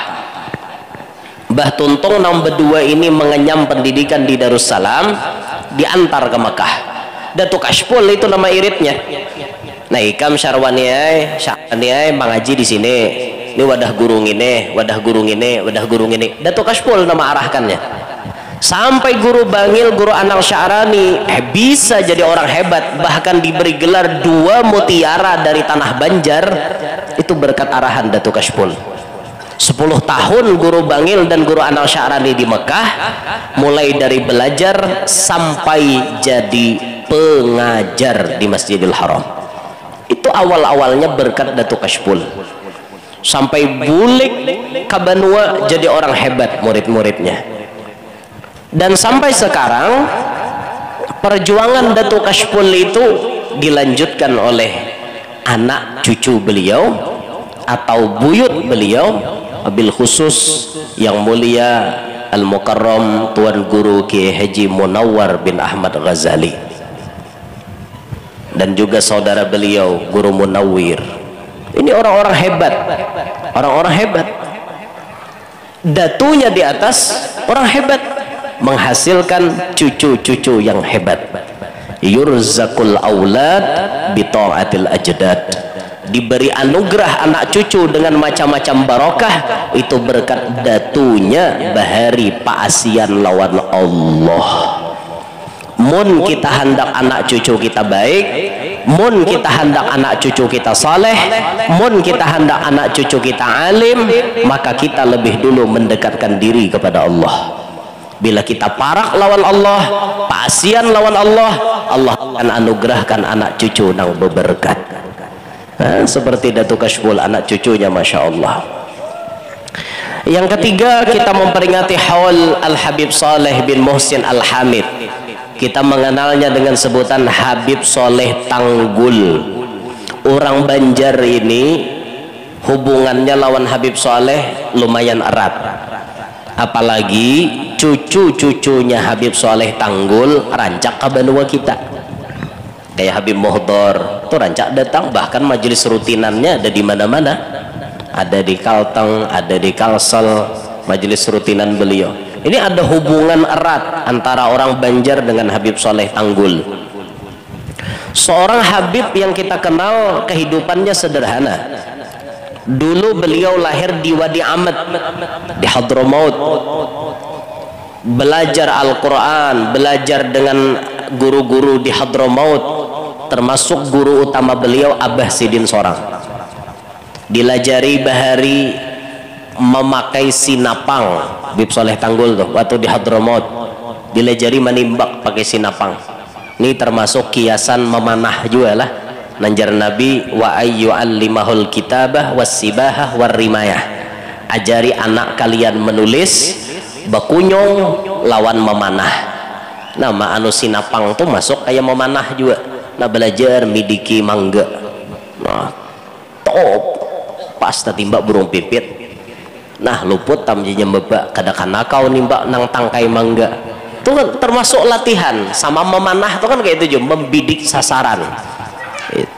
Mbah Tuntung nang berdua ini mengenyam pendidikan di Darussalam diantar ke Makkah. Datu Kashful itu nama iritnya. Nah ikam Syarwani mengaji di sini. Ini wadah guru ini, wadah guru ini, wadah guru ini. Datu Kashful nama arahkannya. Sampai guru Bangil, guru Anang Sya'rani bisa jadi orang hebat, bahkan diberi gelar 2 mutiara dari tanah Banjar. Itu berkat arahan Datu Kashful. 10 tahun guru Bangil dan guru Anang Sya'rani di Mekah, mulai dari belajar sampai jadi pengajar di Masjidil Haram. Itu awal-awalnya berkat Datu Kashful. Sampai bulik ke Banua jadi orang hebat murid-muridnya. Dan sampai sekarang perjuangan Datu Kashful itu dilanjutkan oleh anak cucu beliau atau buyut beliau, bil khusus yang mulia Al-Mukarram Tuan Guru Kiai Haji Munawwar bin Ahmad Ghazali, dan juga saudara beliau Guru Munawwir. Ini orang-orang hebat, orang-orang hebat. Datunya di atas orang hebat, menghasilkan cucu-cucu yang hebat. Yurzakul aulad bita'atil ajdad. Diberi anugerah anak cucu dengan macam-macam barokah, itu berkat datunya bahari paasian lawan Allah. Mun kita hendak anak cucu kita baik, mun kita hendak anak cucu kita saleh, mun kita hendak anak cucu kita alim, maka kita lebih dulu mendekatkan diri kepada Allah. Bila kita parak lawan Allah, pasian lawan Allah, Allah akan anugerahkan anak cucu nang beberkat. Seperti Datuk Kashful anak cucunya, Masya Allah. Yang ketiga, kita memperingati haul Al-Habib Saleh bin Muhsin Al-Hamid. Kita mengenalnya dengan sebutan Habib Soleh Tanggul. Orang Banjar ini hubungannya lawan Habib Soleh lumayan erat. Apalagi cucu-cucunya Habib Soleh Tanggul rancak ke benua kita. Kayak Habib Mohdor tuh rancak datang, bahkan majelis rutinannya ada di mana-mana. Ada di Kalteng, ada di Kalsel, majelis rutinan beliau. Ini ada hubungan erat antara orang Banjar dengan Habib Soleh Tanggul. Seorang Habib yang kita kenal kehidupannya sederhana. Dulu beliau lahir di Wadi Ahmed di Hadramaut. Belajar Al-Quran, belajar dengan guru-guru di Hadramaut, termasuk guru utama beliau Abah Sidin Sorang. Dilajari bahari memakai sinapang. Habib Soleh Tanggul tuh waktu di Hadramaut dilajari menimbak pakai sinapang. Ini termasuk kiasan memanah juga lah. Nanjar Nabi wa ayyu'allimahul kitabah wassibahah warrimayah. Ajari anak kalian menulis, bakunyong lawan memanah. Nama anu sinapang tuh masuk kayak memanah juga. Nah belajar midiki mangga. Nah top pas timbak burung pipit. Nah luput tamjinya mbak kadang-kadang kau nimbak nang tangkai mangga. Itu kan termasuk latihan sama memanah itu kan kayak itu juga membidik sasaran.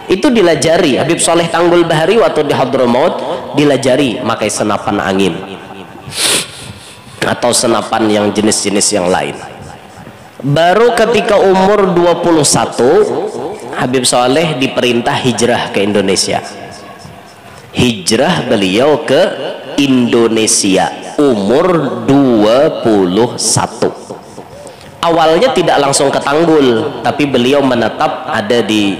Itu dilajari Habib Soleh Tanggul Bahari waktu di Hadramaut, dilajari makai senapan angin atau senapan yang jenis-jenis yang lain. Baru ketika umur 21 Habib Soleh diperintah hijrah ke Indonesia. Hijrah beliau ke Indonesia umur 21. Awalnya tidak langsung ke Tanggul, tapi beliau menetap ada di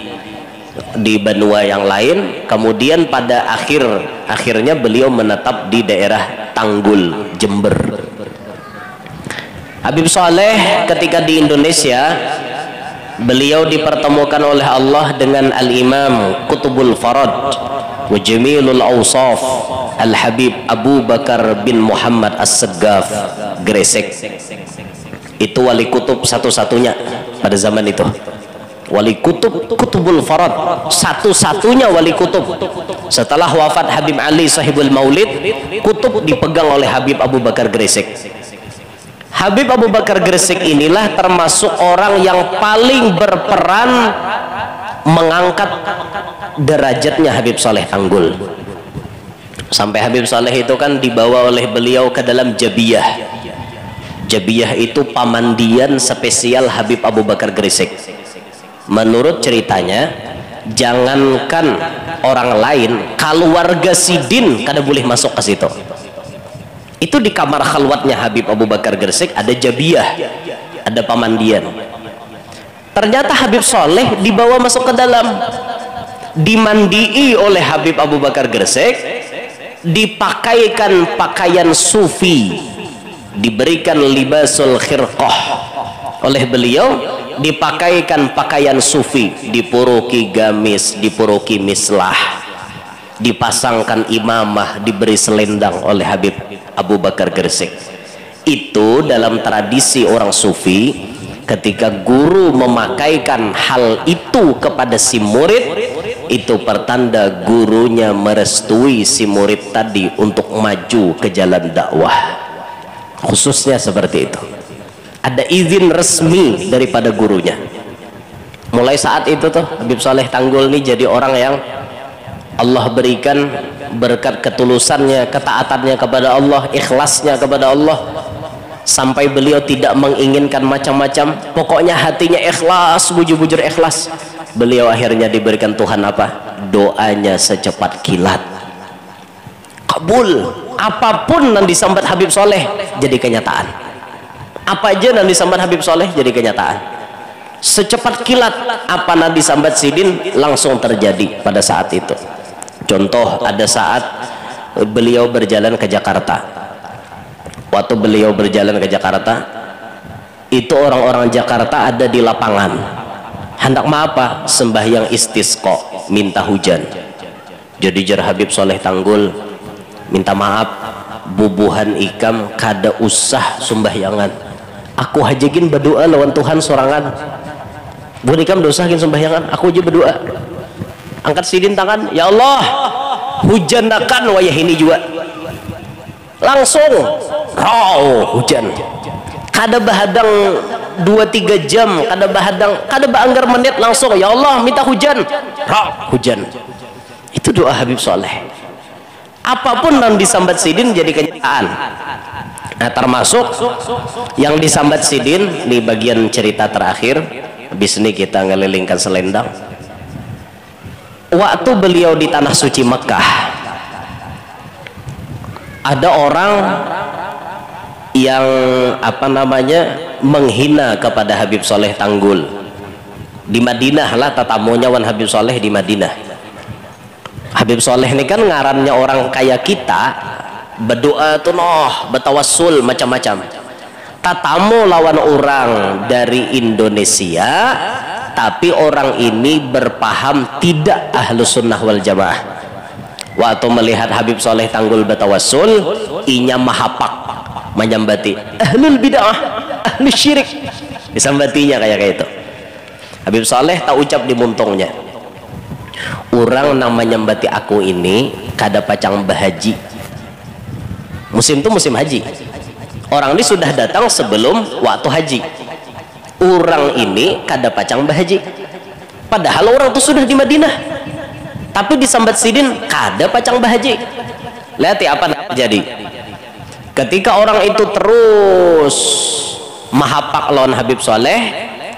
benua yang lain. Kemudian pada akhirnya beliau menetap di daerah Tanggul, Jember. Habib Soleh ketika di Indonesia, beliau dipertemukan oleh Allah dengan Al-Imam Qutbul Farad wa Jamilul Awsaf Al-Habib Abu Bakar bin Muhammad As-Seggaf Gresik. Itu wali kutub satu-satunya pada zaman itu. Wali kutub, Qutbul Farad, satu-satunya wali kutub. Setelah wafat Habib Ali Sahibul Maulid, kutub dipegang oleh Habib Abu Bakar Gresik. Habib Abu Bakar Gresik inilah termasuk orang yang paling berperan mengangkat derajatnya Habib Soleh Tanggul. Sampai Habib Soleh itu kan dibawa oleh beliau ke dalam Jabiyah. Jabiyah itu pamandian spesial Habib Abu Bakar Gresik. Menurut ceritanya, jangankan orang lain, keluarga Sidin kada boleh masuk ke situ. Itu di kamar khalwatnya Habib Abu Bakar Gresik ada Jabiyah, ada pamandian. Ternyata Habib Soleh dibawa masuk ke dalam, dimandii oleh Habib Abu Bakar Gresik, dipakaikan pakaian sufi, diberikan libasul khirqah oleh beliau, dipakaikan pakaian sufi, dipuruki gamis, dipuruki mislah, dipasangkan imamah, diberi selendang oleh Habib Abu Bakar Gresik. Itu dalam tradisi orang sufi, ketika guru memakaikan hal itu kepada si murid, itu pertanda gurunya merestui si murid tadi untuk maju ke jalan dakwah. Khususnya seperti itu, ada izin resmi daripada gurunya. Mulai saat itu tuh Habib Soleh Tanggul ini jadi orang yang Allah berikan berkat ketulusannya, ketaatannya kepada Allah, ikhlasnya kepada Allah, sampai beliau tidak menginginkan macam-macam, pokoknya hatinya ikhlas, bujur-bujur ikhlas. Beliau akhirnya diberikan Tuhan apa? Doanya secepat kilat, kabul. Apapun yang disambat Habib Soleh jadi kenyataan. Apa aja yang disambat Habib Soleh jadi kenyataan. Secepat kilat apa Nabi sambat sidin langsung terjadi pada saat itu. Contoh, ada saat beliau berjalan ke Jakarta. Waktu beliau berjalan ke Jakarta, itu orang-orang Jakarta ada di lapangan, hendak apa? Sembahyang istisqa, minta hujan. Jadi jar Habib Soleh Tanggul minta maaf, bubuhan ikam kada usah sembahyangan, aku hajagin berdoa lawan Tuhan sorangan. Bukan ikam dosakin sembahyangan, aku aja berdoa. Angkat sidin tangan, ya Allah hujankan wayah ini juga. Langsung raw hujan. Kada bahadang 2-3 jam, kada bahanggar menit, langsung ya Allah minta hujan, raw hujan. Itu doa Habib Soleh. Apapun yang disambat sidin jadi kenyataan. Nah, termasuk yang disambat sidin di bagian cerita terakhir. Habis ini kita ngelilingkan selendang. Waktu beliau di tanah suci Mekah, ada orang yang menghina kepada Habib Soleh Tanggul di Madinah lah. Tatamunya wan Habib Soleh di Madinah. Habib Soleh ini kan ngarannya orang kaya kita, berdoa tuh bertawassul macam-macam. Tatamu lawan orang dari Indonesia, tapi orang ini berpaham tidak Ahlus Sunnah wal Jamaah. Waktu melihat Habib Soleh Tanggul bertawassul, inya mahapak menyambati ahlul bid'ah, ahlus syirik, disambatinya kayak itu. Habib Soleh tak ucap di muntungnya, orang namanya menyambati aku ini kada pacang bahaji. Musim itu musim haji. Orang ini sudah datang sebelum waktu haji. Orang ini kada pacang bahaji. Padahal orang itu sudah di Madinah. Tapi disambat sidin kada pacang bahaji. Lihat ya apa terjadi. Ketika orang itu terus mahapak lawan Habib Soleh,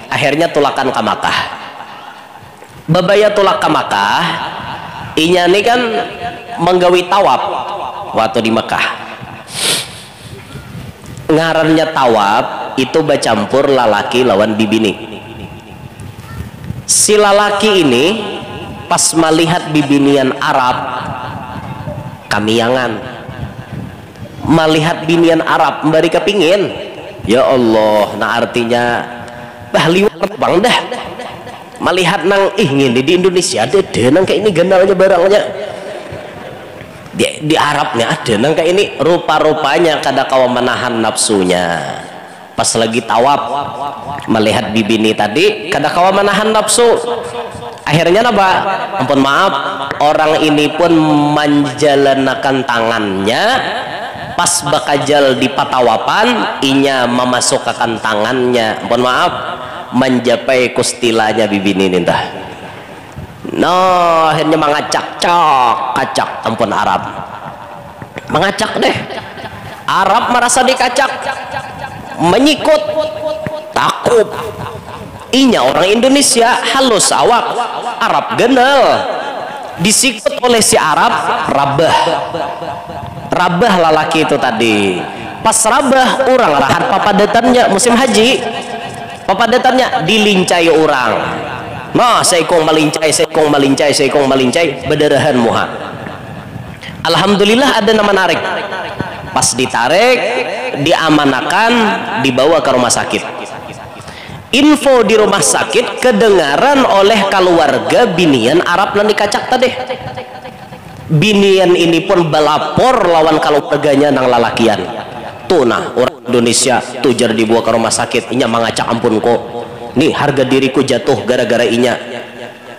akhirnya tulakan ke Makkah. Babaya tulak ke Makkah, inya ini kan menggawi tawaf waktu di Makkah. Ngarannya tawaf itu bercampur lalaki lawan bibini. Si lalaki ini pas melihat bibinian Arab kamiyangan, melihat binian Arab mbari kepingin, ya Allah, nah artinya liwat bang dah melihat nang ingin di Indonesia ada nang kayak ini ganalnya barangnya di Arabnya ada nang kayak ini, rupa-rupanya kada kawa menahan nafsunya. Pas lagi tawaf melihat bibini tadi kada kawa menahan nafsu. Akhirnya apa? Ampun maaf, orang ini pun menjalankan tangannya. Pas bakajal di patawapan, inya memasukkan tangannya, ampun maaf, menjapai kustilanya bibini nintah. Akhirnya mengacak kacak, ampun Arab mengacak deh. Arab merasa dikacak, menyikut, takut. Inya orang Indonesia halus awak, Arab genel, disikut oleh si Arab. Rabah lalaki itu tadi. Pas rabah orang rahat papadatannya musim haji, papadatannya dilincai orang. Nah, seikong melincai bederahan muha. Alhamdulillah ada nama narik. Pas ditarik, diamanakan, dibawa ke rumah sakit. Info di rumah sakit kedengaran oleh keluarga binian Arab yang dikacak tadi. Binian ini pun belapor lawan keluarganya nang lalakian. Tuh nah, orang Indonesia tujar dibawa ke rumah sakit, inya mengacak ampun kok. Nih harga diriku jatuh gara-gara inya.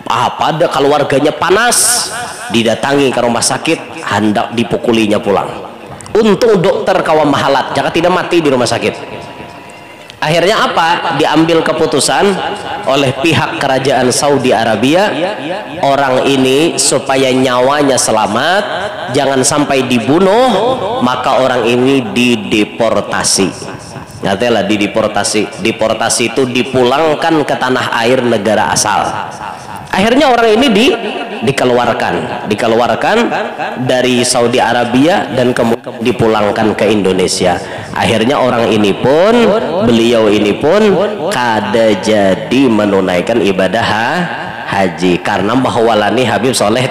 Pada keluarganya panas, didatangi ke rumah sakit, hendak dipukulinya pulang. Untung dokter kawan mahalat, jangan tidak mati di rumah sakit. Akhirnya apa? Diambil keputusan oleh pihak kerajaan Saudi Arabia, orang ini supaya nyawanya selamat, jangan sampai dibunuh, maka orang ini dideportasi. Nyatalah deportasi itu dipulangkan ke tanah air negara asal. Akhirnya orang ini dikeluarkan dari Saudi Arabia dan kemudian dipulangkan ke Indonesia. Akhirnya orang ini pun, beliau ini pun kada jadi menunaikan ibadah haji karena bahwalani Habib Soleh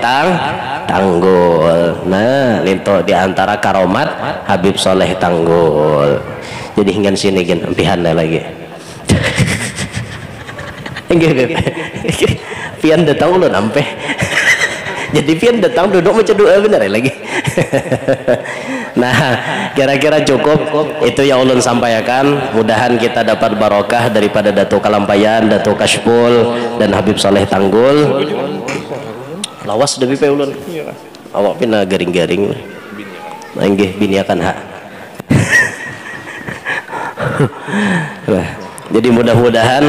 Tanggul. Nah, linto di antara karomat Habib Soleh Tanggul. Jadi hingga sini gin empihan lagi. Pian datang ulun ampe. Jadi pian datang duduk macam doa benar lagi. Nah, kira-kira cukup itu yang ulun sampaikan. Mudahan kita dapat barokah daripada Datuk Kalampayan, Datuk Kashful dan Habib Soleh Tanggul. Lawas demi pe ulun. Awak pina garing-garing. Nggih biniakan hak. Nah, jadi mudah-mudahan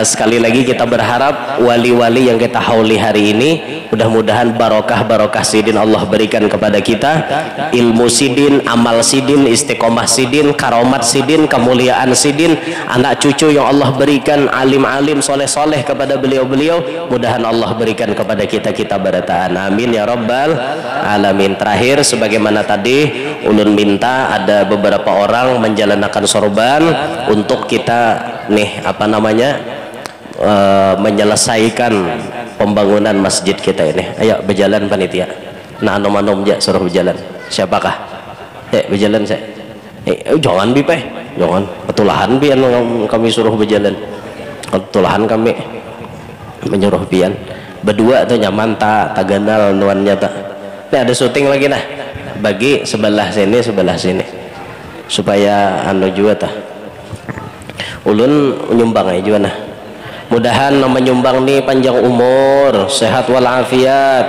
sekali lagi kita berharap wali-wali yang kita hauli hari ini mudah-mudahan barokah sidin Allah berikan kepada kita, ilmu sidin, amal sidin, istiqomah sidin, karomat sidin, kemuliaan sidin, anak cucu yang Allah berikan, alim-alim soleh-soleh kepada beliau-beliau, mudahan Allah berikan kepada kita barataan, amin ya rabbal alamin. Terakhir, sebagaimana tadi ulun minta ada beberapa orang menjalankan sorban untuk kita nih apa namanya menyelesaikan pembangunan masjid kita ini. Ayo berjalan panitia. Nah anom-anom ya suruh berjalan. Siapakah? Berjalan saya. Jangan bi jangan. Ketulahan pian kami suruh berjalan. Ketulahan kami menyuruh pian. Berdua tuh nyaman tak ganal nuannya tak. Ini ada syuting lagi nah. Bagi sebelah sini supaya anu juga tak. Ulun nyumbang aja juga nah. Mudahan menyumbang nih panjang umur, sehat walafiat,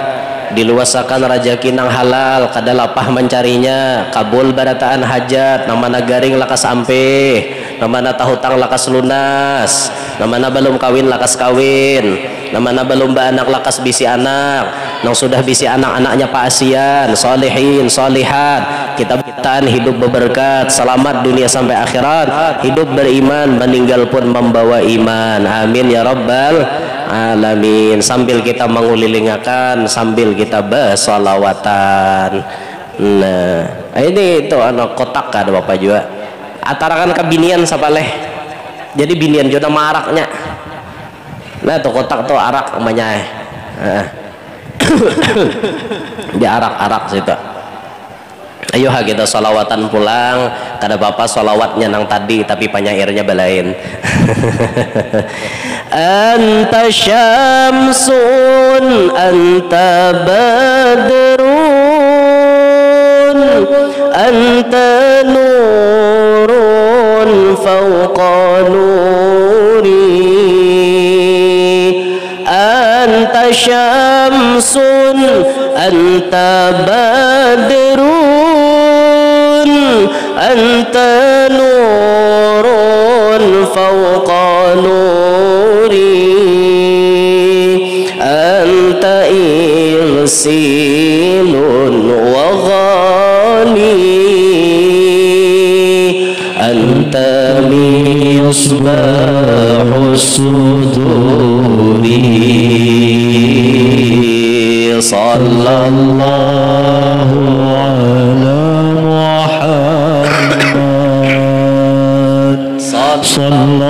diluasakan rezeki nang halal, kada lapah mencarinya, kabul barataan hajat, namana garing lakas ampe, namana tahutang lakas lunas, namana belum kawin lakas kawin, namana belum beranak lakas bisi anak, nang sudah bisi anak-anaknya paasian, solehin, solihat, kita hidup berberkat, selamat dunia sampai akhirat, hidup beriman, meninggal pun membawa iman, amin ya rabbal alamin. Sambil kita mengulilingakan, sambil kita bersolawatan. Nah ini itu anak kotak ada bapak juga atarakan ke binian sapaleh, jadi binian juga maraknya. Nah tuh kotak tuh arak namanya di arak situ. Ayo kita solawatan pulang. Kada bapak solawatnya nang tadi tapi penyairnya balain. Anta syamsun anta badrun anta nurun fawqa nuri anta syamsun anta badrun anta nurun fawqa nuri anta irsilun wa ghali anta misbahus suduri sallallahu ala Muhammad sallallahu